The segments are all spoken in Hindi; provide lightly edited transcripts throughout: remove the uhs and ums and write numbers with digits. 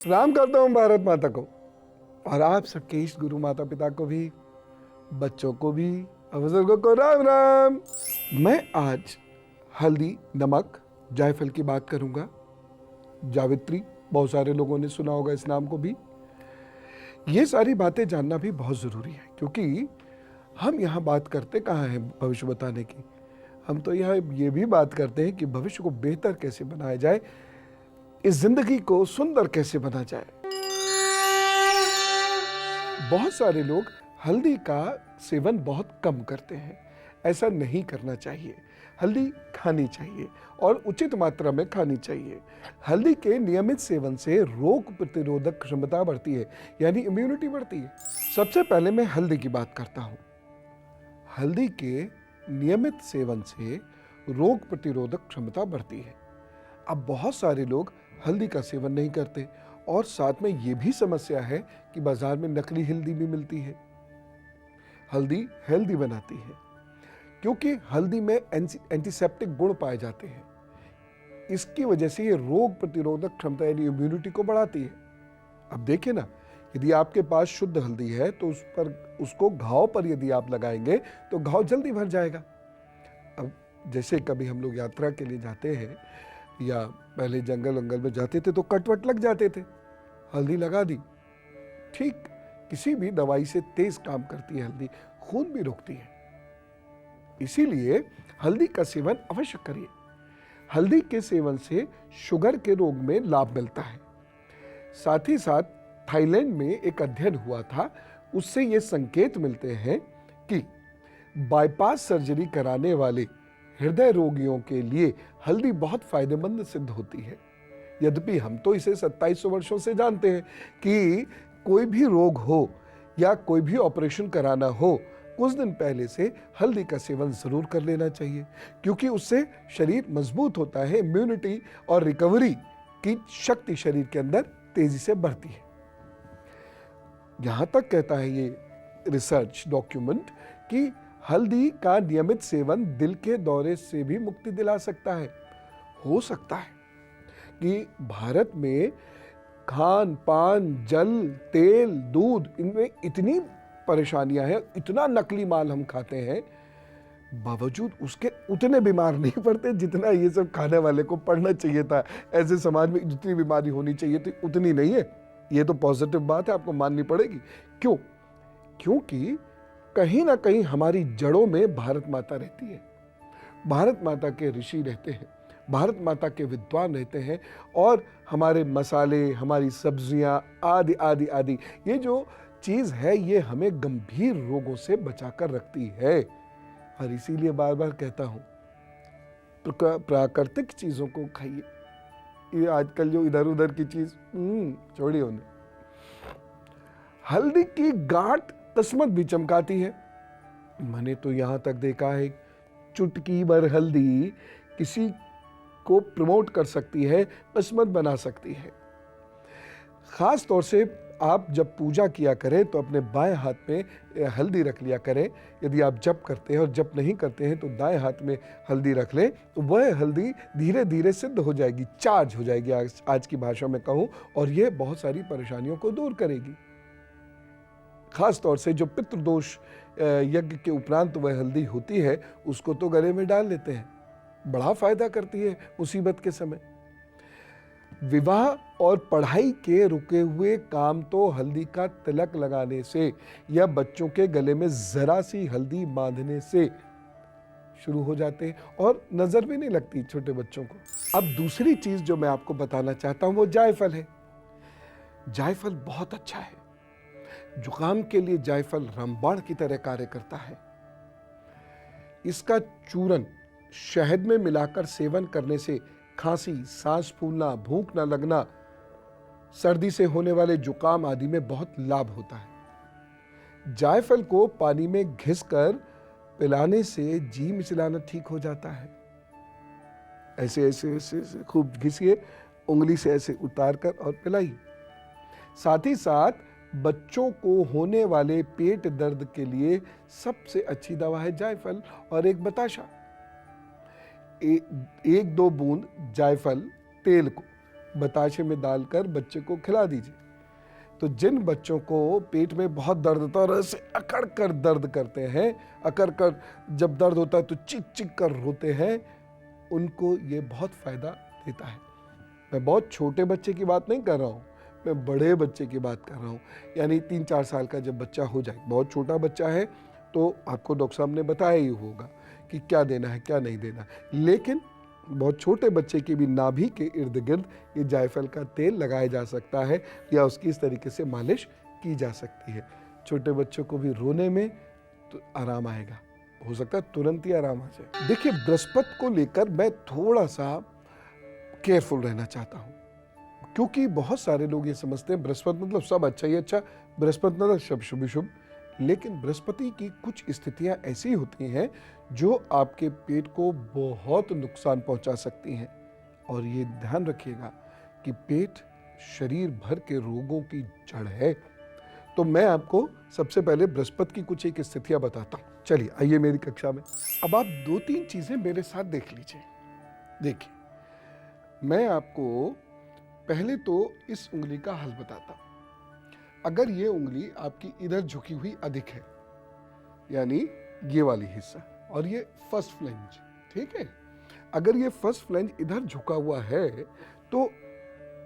प्रणाम करता हूँ भारत माता को और आप सबके इष्ट गुरु माता पिता को भी, बच्चों को भी, बुजुर्गों को राम राम। मैं आज हल्दी, नमक, जायफल की बात करूंगा। जावित्री, बहुत सारे लोगों ने सुना होगा इस नाम को भी। ये सारी बातें जानना भी बहुत ज़रूरी है, क्योंकि हम यहाँ बात करते कहाँ हैं भविष्य बताने की। हम तो यहाँ ये भी बात करते हैं कि भविष्य को बेहतर कैसे बनाया जाए, इस जिंदगी को सुंदर कैसे बना जाए। बहुत सारे लोग हल्दी का सेवन बहुत कम करते हैं। ऐसा नहीं करना चाहिए। हल्दी खानी चाहिए और उचित मात्रा में खानी चाहिए। हल्दी के नियमित सेवन से रोग प्रतिरोधक क्षमता बढ़ती है, यानी इम्यूनिटी बढ़ती है। सबसे पहले मैं हल्दी की बात करता हूँ। हल्दी के नियमित सेवन से रोग प्रतिरोधक क्षमता बढ़ती है। अब बहुत सारे लोग हल्दी का सेवन नहीं करते और साथ में ये भी समस्या है कि बाजार में नकली हल्दी भी मिलती है। हल्दी हेल्दी बनाती है क्योंकि हल्दी में एंटीसेप्टिक गुण पाए जाते हैं। इसकी वजह से ये रोग प्रतिरोधक क्षमता यानी इम्यूनिटी को बढ़ाती है। अब देखिए ना, यदि आपके पास शुद्ध हल्दी है तो उसको घाव पर यदि आप लगाएंगे तो घाव जल्दी भर जाएगा। अब जैसे कभी हम लोग यात्रा के लिए जाते हैं या पहले जंगल वंगल में जाते थे तो कटवट लग जाते थे, हल्दी लगा दी, ठीक किसी भी दवाई से तेज काम करती है हल्दी, खून भी रोकती है। इसीलिए हल्दी का सेवन अवश्य करिए। हल्दी के सेवन से शुगर के रोग में लाभ मिलता है। साथ ही साथ थाईलैंड में एक अध्ययन हुआ था, उससे ये संकेत मिलते हैं कि बाईपास सर्जरी कराने वाले हृदय रोगियों के लिए हल्दी बहुत फायदेमंद सिद्ध होती है। यद्यपि हम तो इसे 2700 वर्षों से जानते हैं कि कोई भी रोग हो या कोई भी ऑपरेशन कराना हो, कुछ दिन पहले से हल्दी का सेवन जरूर कर लेना चाहिए, क्योंकि उससे शरीर मजबूत होता है। इम्यूनिटी और रिकवरी की शक्ति शरीर के अंदर तेजी से बढ़ती है। यहां तक कहता है ये रिसर्च डॉक्यूमेंट कि हल्दी का नियमित सेवन दिल के दौरे से भी मुक्ति दिला सकता है। हो सकता है कि भारत में खान पान, जल, तेल, दूध, इनमें इतनी परेशानियां हैं, इतना नकली माल हम खाते हैं, बावजूद उसके उतने बीमार नहीं पड़ते जितना ये सब खाने वाले को पड़ना चाहिए था। ऐसे समाज में जितनी बीमारी होनी चाहिए थी उतनी नहीं है। ये तो पॉजिटिव बात है, आपको माननी पड़ेगी। क्यों? क्योंकि कहीं ना कहीं हमारी जड़ों में भारत माता रहती है। भारत माता के ऋषि रहते हैं, भारत माता के विद्वान रहते हैं और हमारे मसाले, हमारी सब्जियां आदि आदि आदि, ये जो चीज़ है ये हमें गंभीर रोगों से बचाकर रखती है। और इसीलिए बार बार कहता हूँ, प्राकृतिक चीज़ों को खाइए। ये आजकल जो इधर उधर की चीज़ छोड़िए उन्हें। हल्दी की गांठ किस्मत भी चमकाती है। मैंने तो यहाँ तक देखा है, चुटकी भर हल्दी किसी को प्रमोट कर सकती है, किस्मत बना सकती है। खास तौर से आप जब पूजा किया करें तो अपने बाएं हाथ में हल्दी रख लिया करें। यदि आप जप करते हैं और जप नहीं करते हैं तो दाएं हाथ में हल्दी रख लें, तो वह हल्दी धीरे धीरे सिद्ध हो जाएगी, चार्ज हो जाएगी आज की भाषा में कहूँ, और यह बहुत सारी परेशानियों को दूर करेगी। खास तौर से जो पितृदोष यज्ञ के उपरांत वह हल्दी होती है, उसको तो गले में डाल लेते हैं, बड़ा फायदा करती है मुसीबत के समय। विवाह और पढ़ाई के रुके हुए काम तो हल्दी का तिलक लगाने से या बच्चों के गले में जरा सी हल्दी बांधने से शुरू हो जाते हैं और नजर भी नहीं लगती छोटे बच्चों को। अब दूसरी चीज जो मैं आपको बताना चाहता हूं वो जायफल है। जायफल बहुत अच्छा है। जुकाम के लिए जायफल रामबाण की तरह कार्य करता है। इसका चूरन शहद में मिलाकर सेवन करने से खांसी, सांस फूलना, भूख न लगना, सर्दी से होने वाले जुकाम आदि में बहुत लाभ होता है। जायफल को पानी में घिसकर पिलाने से जी मिचलाना ठीक हो जाता है। ऐसे ऐसे ऐसे, ऐसे खूब घिसिए, उंगली से ऐसे उतार कर और पिलाइए। साथ ही साथ बच्चों को होने वाले पेट दर्द के लिए सबसे अच्छी दवा है जायफल और एक बताशा। एक दो बूंद जायफल तेल को बताशे में डालकर बच्चे को खिला दीजिए। तो जिन बच्चों को पेट में बहुत दर्द होता है और ऐसे अकड़ कर दर्द करते हैं, अकड़ कर जब दर्द होता है तो चिक चिक कर रोते हैं, उनको ये बहुत फ़ायदा देता है। मैं बहुत छोटे बच्चे की बात नहीं कर रहा हूँ, मैं बड़े बच्चे की बात कर रहा हूँ। यानी 3-4 साल का जब बच्चा हो जाए, बहुत छोटा बच्चा है तो आपको डॉक्टर साहब ने बताया ही होगा कि क्या देना है क्या नहीं देना। लेकिन बहुत छोटे बच्चे की भी नाभि के इर्द गिर्द ये जायफल का तेल लगाया जा सकता है या उसकी इस तरीके से मालिश की जा सकती है। छोटे बच्चों को भी रोने में तो आराम आएगा, हो सकता है तुरंत ही आराम आ जाए। देखिए, बृहस्पति को लेकर मैं थोड़ा सा केयरफुल रहना चाहता हूँ, क्योंकि बहुत सारे लोग ये समझते हैं बृहस्पति मतलब सब अच्छा ही अच्छा, बृहस्पति मतलब सब शुभ ही शुभ। लेकिन बृहस्पति की कुछ स्थितियां ऐसी होती हैं जो आपके पेट को बहुत नुकसान पहुंचा सकती हैं। और ये ध्यान रखिएगा कि पेट शरीर भर के रोगों की जड़ है। तो मैं आपको सबसे पहले बृहस्पति की कुछ एक स्थितियां बताता हूं। चलिए आइए मेरी कक्षा में। अब आप 2-3 चीजें मेरे साथ देख लीजिए। देखिए, मैं आपको पहले तो इस उंगली का हल बताता हूं। अगर ये उंगली आपकी इधर झुकी हुई अधिक है, यानी ये वाली हिस्सा, और ये फर्स्ट फ्लेंज, ठीक है, अगर ये फर्स्ट फ्लेंज इधर झुका हुआ है तो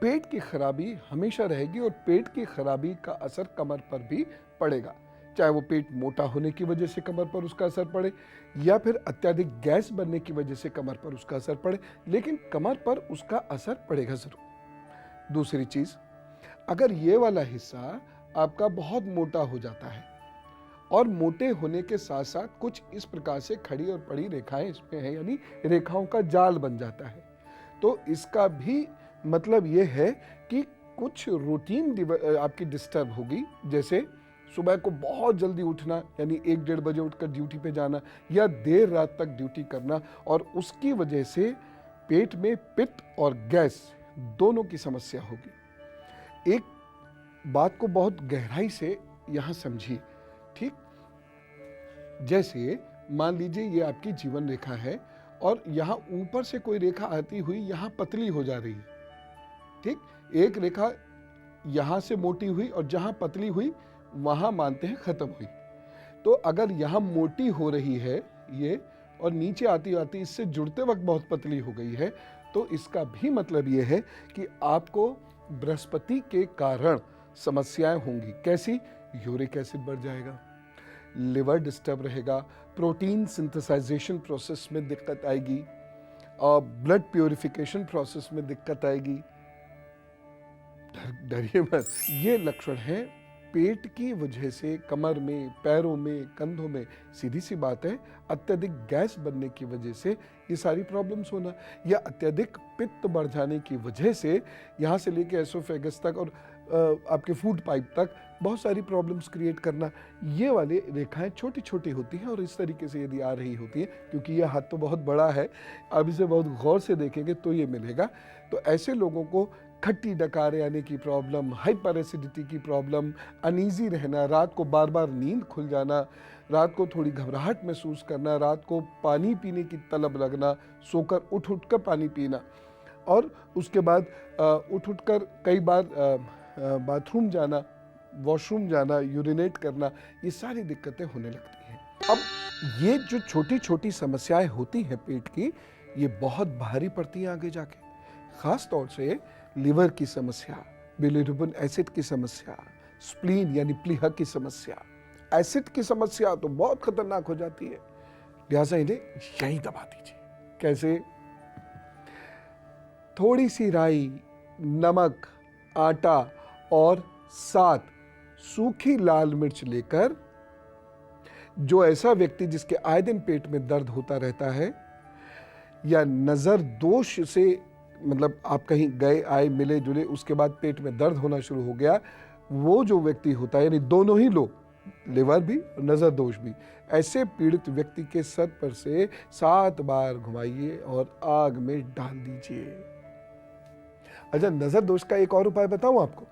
पेट की खराबी हमेशा रहेगी और पेट की खराबी का असर कमर पर भी पड़ेगा। चाहे वो पेट मोटा होने की वजह से कमर पर उसका असर पड़े या फिर अत्यधिक गैस बनने की वजह से कमर पर उसका असर पड़े, लेकिन कमर पर उसका असर पड़ेगा जरूर। दूसरी चीज, अगर ये वाला हिस्सा आपका बहुत मोटा हो जाता है और मोटे होने के साथ साथ कुछ इस प्रकार से खड़ी और पड़ी रेखाएं इसमें हैं, यानी रेखाओं का जाल बन जाता है, तो इसका भी मतलब ये है कि कुछ रूटीन आपकी डिस्टर्ब होगी। जैसे सुबह को बहुत जल्दी उठना, यानी 1-1:30 बजे उठकर ड्यूटी पे जाना या देर रात तक ड्यूटी करना, और उसकी वजह से पेट में पित्त और गैस दोनों की समस्या होगी। एक बात को बहुत गहराई से यहां समझिए, ठीक? जैसे मान लीजिए ये आपकी जीवन रेखा है और यहां ऊपर से कोई रेखा आती हुई यहां पतली हो जा रही है, ठीक? एक रेखा यहां से मोटी हुई और जहां पतली हुई वहां मानते हैं खत्म हुई। तो अगर यहां मोटी हो रही है ये और नीचे आती आती इससे जुड़ते वक्त बहुत पतली हो गई है, तो इसका भी मतलब ये है कि आपको बृहस्पति के कारण समस्याएं होंगी। कैसी? यूरिक एसिड बढ़ जाएगा, लिवर डिस्टर्ब रहेगा, प्रोटीन सिंथेसाइजेशन प्रोसेस में दिक्कत आएगी, और ब्लड प्यूरिफिकेशन प्रोसेस में दिक्कत आएगी। डरिए मत, ये लक्षण है पेट की वजह से कमर में, पैरों में, कंधों में। सीधी सी बात है, अत्यधिक गैस बनने की वजह से ये सारी प्रॉब्लम्स होना, या अत्यधिक पित्त बढ़ जाने की वजह से यहाँ से लेके एसोफेगस तक और आपके फूड पाइप तक बहुत सारी प्रॉब्लम्स क्रिएट करना। ये वाली रेखाएं छोटी छोटी होती हैं और इस तरीके से यदि आ रही होती हैं, क्योंकि ये हाथ तो बहुत बड़ा है, अब इसे बहुत गौर से देखेंगे तो ये मिलेगा। तो ऐसे लोगों को खट्टी डकार आने की प्रॉब्लम, हाइपर एसिडिटी की प्रॉब्लम, अनईजी रहना, रात को बार बार नींद खुल जाना, रात को थोड़ी घबराहट महसूस करना, रात को पानी पीने की तलब लगना, सोकर उठ उठ कर पानी पीना, और उसके बाद उठ उठ कर कई बार बाथरूम जाना, वॉशरूम जाना, यूरिनेट करना, ये सारी दिक्कतें होने लगती हैं। अब ये जो छोटी छोटी समस्याएं होती हैं पेट की, ये बहुत भारी पड़ती हैं आगे जाके। खास तौर से लिवर की समस्या, बिलिरुबिन एसिड की समस्या, स्प्लीन यानी प्लीहा की समस्या, एसिड की समस्या तो बहुत खतरनाक हो जाती है। लिहाजा इन्हें यहीं दबा दीजिए। कैसे? थोड़ी सी राई, नमक, आटा और साथ सूखी लाल मिर्च लेकर, जो ऐसा व्यक्ति जिसके आए दिन पेट में दर्द होता रहता है या नजर दोष से, मतलब आप कहीं गए आए मिले जुले उसके बाद पेट में दर्द होना शुरू हो गया, वो जो व्यक्ति होता है, यानी दोनों ही लोग, लिवर भी और नजर दोष भी, ऐसे पीड़ित व्यक्ति के सर पर से 7 बार घुमाइए और आग में डाल दीजिए। अच्छा, नजर दोष का एक और उपाय बताऊं आपको।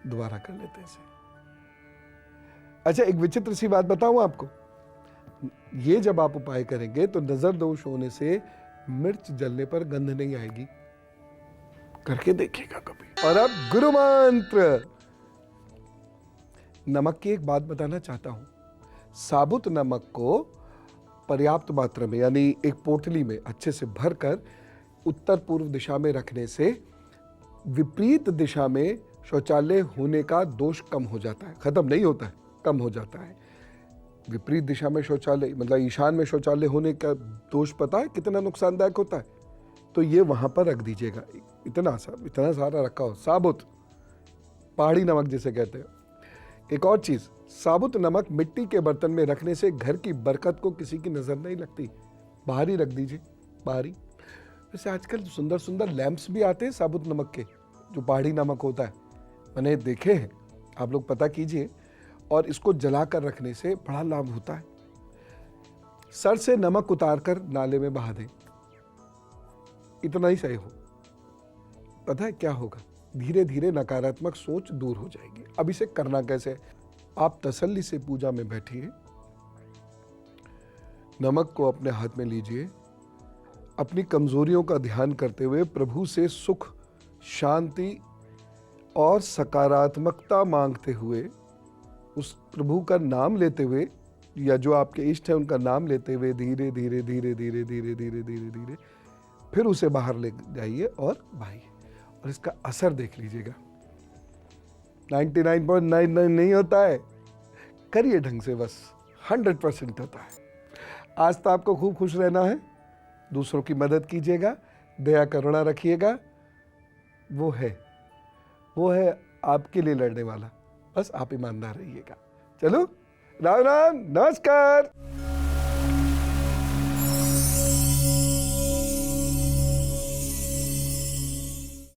दोबारा कर लेते हैं इसे। अच्छा, एक विचित्र सी बात बताऊं आपको। ये जब आप उपाय करेंगे तो नजर दोष होने से मिर्च जलने पर गंध नहीं आएगी, करके देखिएगा कभी। और अब गुरु मंत्र। नमक की एक बात बताना चाहता हूं, साबुत नमक को पर्याप्त मात्रा में यानी एक पोटली में अच्छे से भरकर उत्तर पूर्व दिशा में रखने से विपरीत दिशा में शौचालय होने का दोष कम हो जाता है, खत्म नहीं होता है, कम हो जाता है। विपरीत दिशा में शौचालय मतलब ईशान में शौचालय होने का दोष पता है कितना नुकसानदायक होता है? तो ये वहां पर रख दीजिएगा, इतना सारा रखा हो, साबुत पहाड़ी नमक जिसे कहते हैं। एक और चीज, साबुत नमक मिट्टी के बर्तन में रखने से घर की बरकत को किसी की नजर नहीं लगती, बाहर ही रख दीजिए, बाहर ही। वैसे आजकल सुंदर सुंदर लैंप्स भी आते हैं साबुत नमक के, जो पहाड़ी नमक होता है, मैंने देखे हैं, आप लोग पता कीजिए। और इसको जलाकर रखने से बड़ा लाभ होता है। सर से नमक उतारकर नाले में बहा दें, इतना ही सही हो। पता है क्या होगा? धीरे धीरे नकारात्मक सोच दूर हो जाएगी। अब इसे करना कैसे? आप तसल्ली से पूजा में बैठिए, नमक को अपने हाथ में लीजिए, अपनी कमजोरियों का ध्यान करते हुए प्रभु से सुख, शांति और सकारात्मकता मांगते हुए, उस प्रभु का नाम लेते हुए या जो आपके इष्ट है उनका नाम लेते हुए धीरे धीरे धीरे धीरे धीरे धीरे धीरे धीरे फिर उसे बाहर ले जाइए और बहाइए, और इसका असर देख लीजिएगा। 99.99 नहीं होता है, करिए ढंग से, बस 100% होता है। आज तो आपको खूब खुश रहना है, दूसरों की मदद कीजिएगा, दया करुणा रखिएगा, वो है आपके लिए लड़ने वाला, बस आप ईमानदार रहिएगा। चलो, राम राम, नमस्कार।